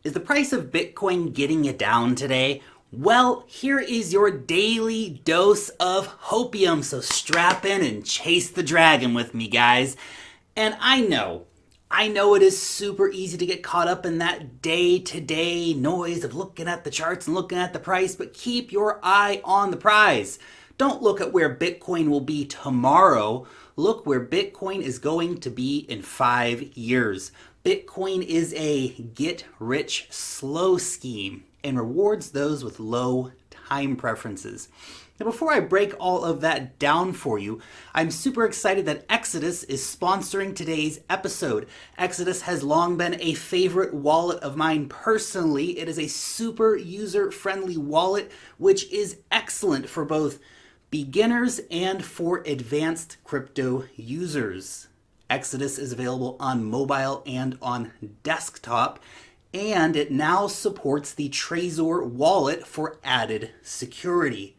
Is the price of Bitcoin getting you down today? Well, here is your daily dose of hopium, so strap in and chase the dragon with me, guys. And I know it is super easy to get caught up in that day-to-day noise of looking at the charts and looking at the price, but keep your eye on the prize. Don't look at where Bitcoin will be tomorrow. Look where Bitcoin is going to be in 5 years. Bitcoin is a get-rich-slow scheme and rewards those with low time preferences. Now, before I break all of that down for you, I'm super excited that Exodus is sponsoring today's episode. Exodus has long been a favorite wallet of mine personally. It is a super user-friendly wallet, which is excellent for both beginners and for advanced crypto users. Exodus is available on mobile and on desktop, and it now supports the Trezor wallet for added security.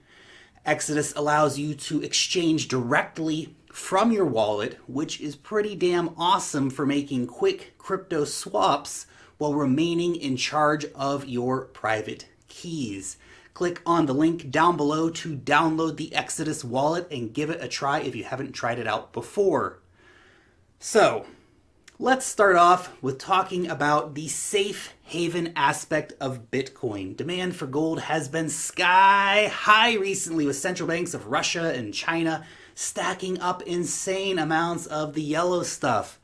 Exodus allows you to exchange directly from your wallet, which is pretty damn awesome for making quick crypto swaps while remaining in charge of your private keys. Click on the link down below to download the Exodus wallet and give it a try if you haven't tried it out before. So, let's start off with talking about the safe haven aspect of Bitcoin. Demand for gold has been sky high recently, with central banks of Russia and China stacking up insane amounts of the yellow stuff.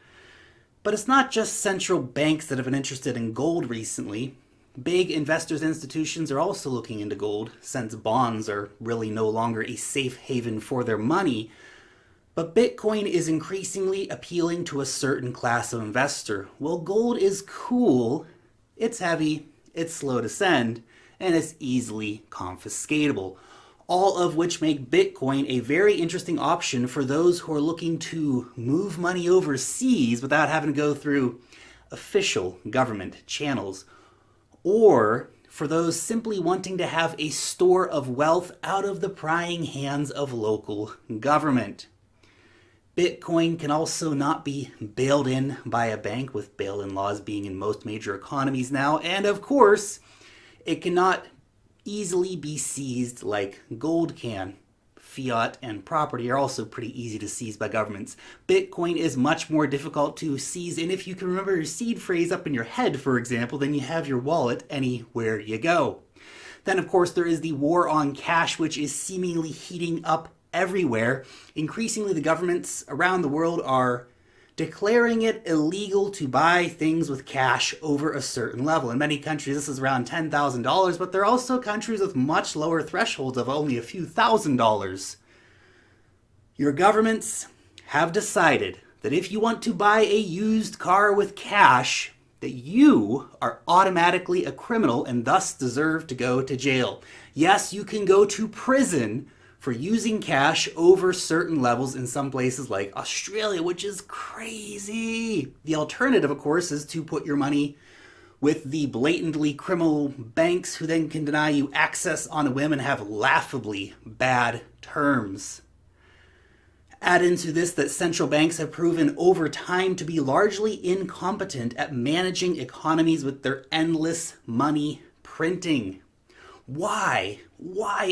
But it's not just central banks that have been interested in gold recently. Big investors and institutions are also looking into gold, since bonds are really no longer a safe haven for their money. But Bitcoin is increasingly appealing to a certain class of investor. Well, gold is cool, it's heavy, it's slow to send, and it's easily confiscatable. All of which make Bitcoin a very interesting option for those who are looking to move money overseas without having to go through official government channels, or for those simply wanting to have a store of wealth out of the prying hands of local government. Bitcoin can also not be bailed in by a bank, with bail-in laws being in most major economies now, and of course, it cannot easily be seized like gold can. Fiat and property are also pretty easy to seize by governments. Bitcoin is much more difficult to seize, and if you can remember your seed phrase up in your head, for example, then you have your wallet anywhere you go. Then, of course, there is the war on cash, which is seemingly heating up everywhere. Increasingly, the governments around the world are declaring it illegal to buy things with cash over a certain level. In many countries, this is around $10,000, but there are also countries with much lower thresholds of only a few $1,000s. Your governments have decided that if you want to buy a used car with cash, that you are automatically a criminal and thus deserve to go to jail. Yes, you can go to prison for using cash over certain levels in some places like Australia, which is crazy. The alternative, of course, is to put your money with the blatantly criminal banks, who then can deny you access on a whim and have laughably bad terms. Add into this that central banks have proven over time to be largely incompetent at managing economies with their endless money printing. Why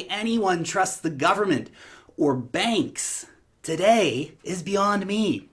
anyone trusts the government or banks today is beyond me.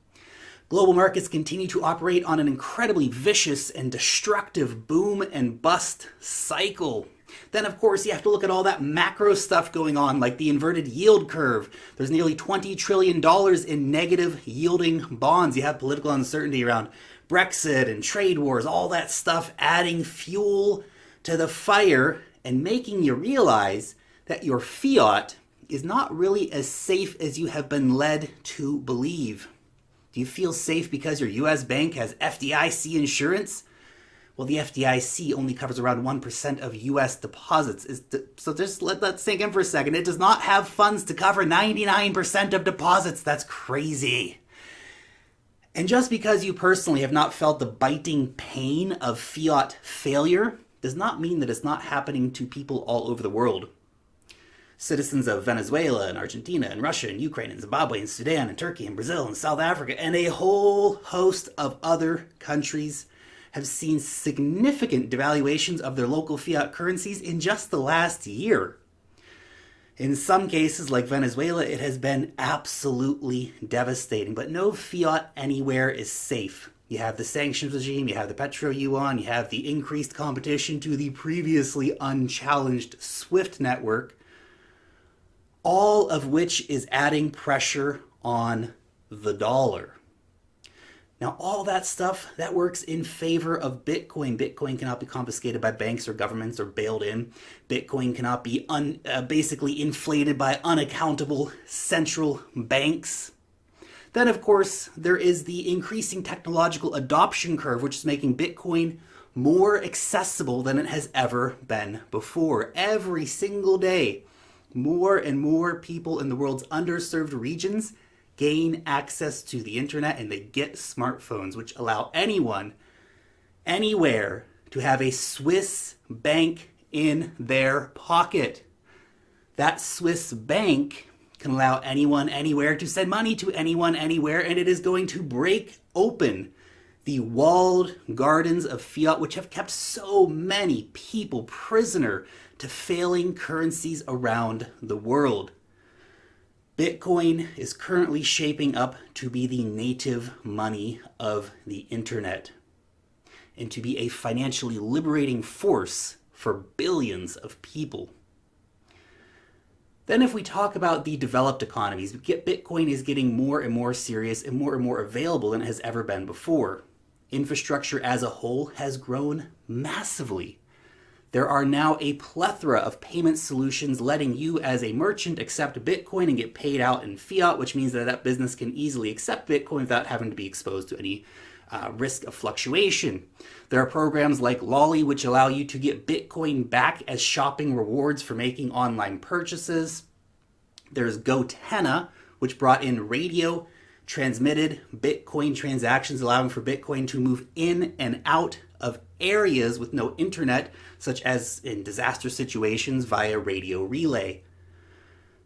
Global markets continue to operate on an incredibly vicious and destructive boom and bust cycle. Then, of course, you have to look at all that macro stuff going on, like the inverted yield curve. There's nearly $20 trillion in negative yielding bonds. You have political uncertainty around Brexit and trade wars, all that stuff adding fuel to the fire and making you realize that your fiat is not really as safe as you have been led to believe. Do you feel safe because your US bank has FDIC insurance? Well, the FDIC only covers around 1% of US deposits. So just let that sink in for a second. It does not have funds to cover 99% of deposits. That's crazy. And just because you personally have not felt the biting pain of fiat failure does not mean that it's not happening to people all over the world. Citizens of Venezuela and Argentina and Russia and Ukraine and Zimbabwe and Sudan and Turkey and Brazil and South Africa and a whole host of other countries have seen significant devaluations of their local fiat currencies in just the last year. In some cases, like Venezuela, it has been absolutely devastating, but no fiat anywhere is safe. You have the sanctions regime, you have the petro yuan, you have the increased competition to the previously unchallenged SWIFT network, all of which is adding pressure on the dollar. Now, all that stuff, that works in favor of Bitcoin. Bitcoin cannot be confiscated by banks or governments or bailed in. Bitcoin cannot be basically inflated by unaccountable central banks. Then, of course, there is the increasing technological adoption curve, which is making Bitcoin more accessible than it has ever been before. Every single day, more and more people in the world's underserved regions gain access to the internet, and they get smartphones, which allow anyone, anywhere, to have a Swiss bank in their pocket. That Swiss bank can allow anyone, anywhere to send money to anyone, anywhere, and it is going to break open the walled gardens of fiat, which have kept so many people prisoner to failing currencies around the world. Bitcoin is currently shaping up to be the native money of the internet and to be a financially liberating force for billions of people. Then if we talk about the developed economies, Bitcoin is getting more and more serious and more available than it has ever been before. Infrastructure as a whole has grown massively. There are now a plethora of payment solutions letting you as a merchant accept Bitcoin and get paid out in fiat, which means that business can easily accept Bitcoin without having to be exposed to any risk of fluctuation. There are programs like Lolly, which allow you to get Bitcoin back as shopping rewards for making online purchases. There's Gotenna, which brought in radio transmitted Bitcoin transactions, allowing for Bitcoin to move in and out of areas with no internet, such as in disaster situations via radio relay.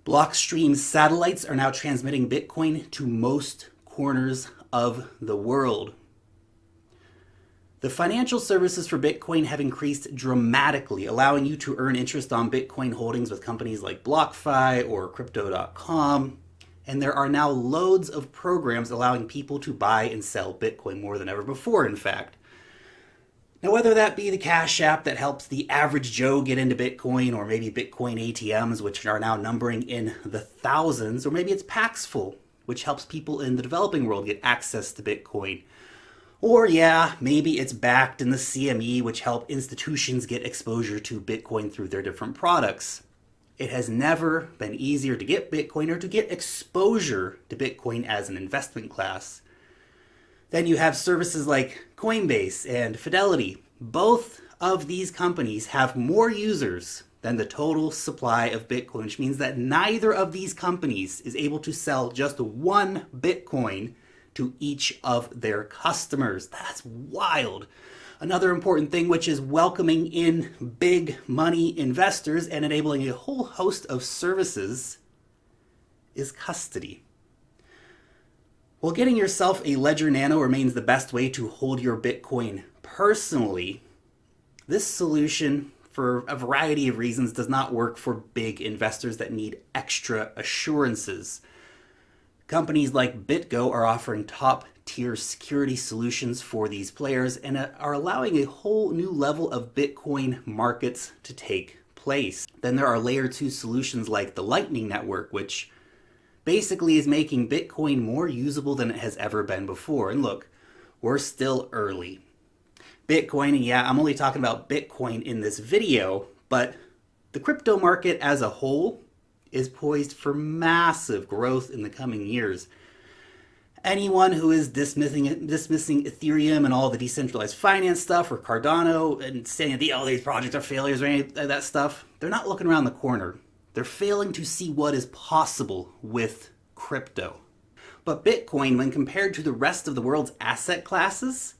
Blockstream satellites are now transmitting Bitcoin to most corners of the world. The financial services for Bitcoin have increased dramatically, allowing you to earn interest on Bitcoin holdings with companies like BlockFi or Crypto.com. And there are now loads of programs allowing people to buy and sell Bitcoin more than ever before, in fact. Now, whether that be the Cash App that helps the average Joe get into Bitcoin, or maybe Bitcoin ATMs, which are now numbering in the thousands, or maybe it's Paxful, which helps people in the developing world get access to Bitcoin. Or maybe it's backed in the CME, which help institutions get exposure to Bitcoin through their different products. It has never been easier to get Bitcoin or to get exposure to Bitcoin as an investment class. Then you have services like Coinbase and Fidelity. Both of these companies have more users than the total supply of Bitcoin, which means that neither of these companies is able to sell just one Bitcoin to each of their customers. That's wild. Another important thing, which is welcoming in big money investors and enabling a whole host of services, is custody. While getting yourself a Ledger Nano remains the best way to hold your Bitcoin personally, this solution, for a variety of reasons, does not work for big investors that need extra assurances. Companies like BitGo are offering top-tier security solutions for these players and are allowing a whole new level of Bitcoin markets to take place. Then there are layer 2 solutions like the Lightning Network, which basically is making Bitcoin more usable than it has ever been before. And look, we're still early. Bitcoin, and I'm only talking about Bitcoin in this video, but the crypto market as a whole is poised for massive growth in the coming years. Anyone who is dismissing Ethereum and all the decentralized finance stuff, or Cardano, and saying that these projects are failures or any of that stuff, they're not looking around the corner. They're failing to see what is possible with crypto. But Bitcoin, when compared to the rest of the world's asset classes,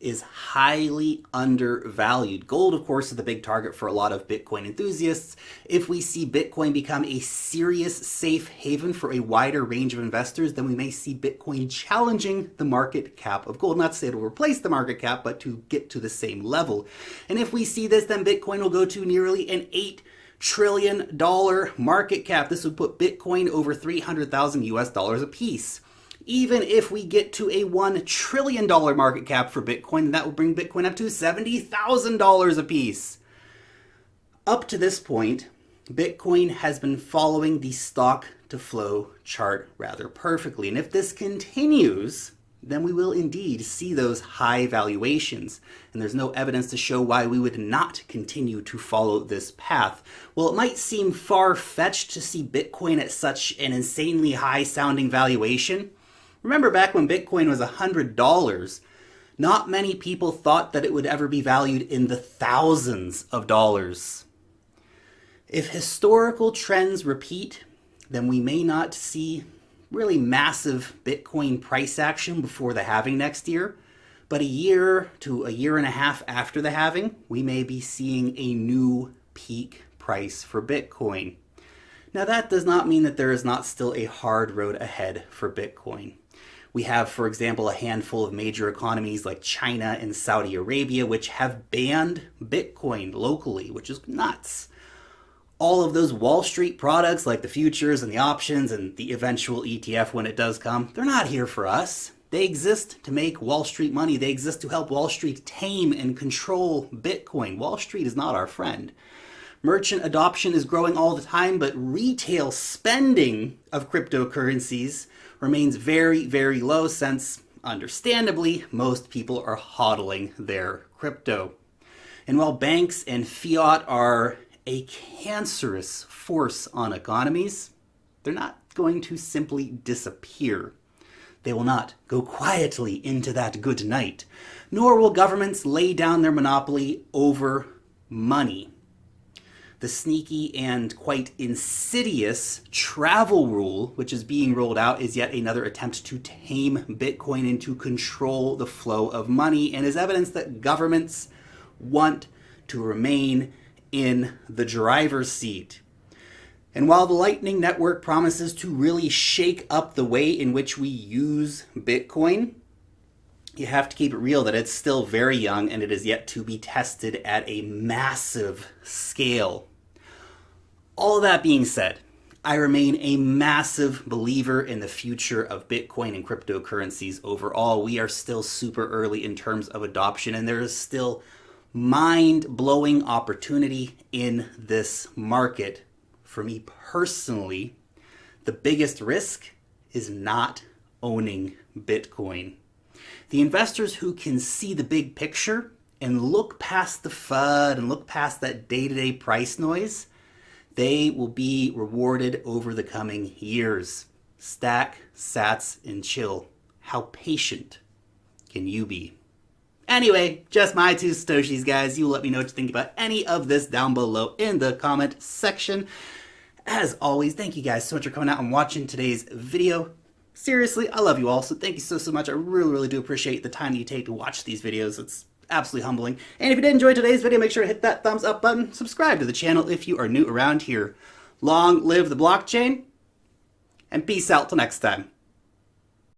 is highly undervalued. Gold, of course, is the big target for a lot of Bitcoin enthusiasts. If we see Bitcoin become a serious safe haven for a wider range of investors, then we may see Bitcoin challenging the market cap of gold. Not to say it will replace the market cap, but to get to the same level. And if we see this, then Bitcoin will go to nearly an $8 trillion market cap. This would put Bitcoin over 300,000 US dollars a piece. Even if we get to a $1 trillion market cap for Bitcoin, that will bring Bitcoin up to $70,000 a piece. Up to this point, Bitcoin has been following the stock to flow chart rather perfectly. And if this continues, then we will indeed see those high valuations. And there's no evidence to show why we would not continue to follow this path. Well, it might seem far-fetched to see Bitcoin at such an insanely high-sounding valuation. Remember back when Bitcoin was $100, not many people thought that it would ever be valued in the thousands of dollars. If historical trends repeat, then we may not see really massive Bitcoin price action before the halving next year, but a year to a year and a half after the halving, we may be seeing a new peak price for Bitcoin. Now that does not mean that there is not still a hard road ahead for Bitcoin. We have, for example, a handful of major economies like China and Saudi Arabia, which have banned Bitcoin locally, which is nuts. All of those Wall Street products like the futures and the options and the eventual ETF when it does come, they're not here for us. They exist to make Wall Street money. They exist to help Wall Street tame and control Bitcoin. Wall Street is not our friend. Merchant adoption is growing all the time, but retail spending of cryptocurrencies remains very, very low since, understandably, most people are hodling their crypto. And while banks and fiat are a cancerous force on economies, they're not going to simply disappear. They will not go quietly into that good night, nor will governments lay down their monopoly over money. The sneaky and quite insidious travel rule, which is being rolled out, is yet another attempt to tame Bitcoin and to control the flow of money, and is evidence that governments want to remain in the driver's seat. And while the Lightning Network promises to really shake up the way in which we use Bitcoin, you have to keep it real that it's still very young and it is yet to be tested at a massive scale. All of that being said, I remain a massive believer in the future of Bitcoin and cryptocurrencies overall. We are still super early in terms of adoption, and there is still mind-blowing opportunity in this market. For me personally, the biggest risk is not owning Bitcoin. The investors who can see the big picture and look past the FUD and look past that day-to-day price noise, they will be rewarded over the coming years. Stack, sats, and chill. How patient can you be? Anyway, just my 2 Satoshis, guys. You let me know what you think about any of this down below in the comment section. As always, thank you guys so much for coming out and watching today's video. Seriously, I love you all, so thank you so much. I really, really do appreciate the time that you take to watch these videos. It's absolutely humbling. And if you did enjoy today's video, make sure to hit that thumbs up button. Subscribe to the channel if you are new around here. Long live the blockchain, and peace out till next time.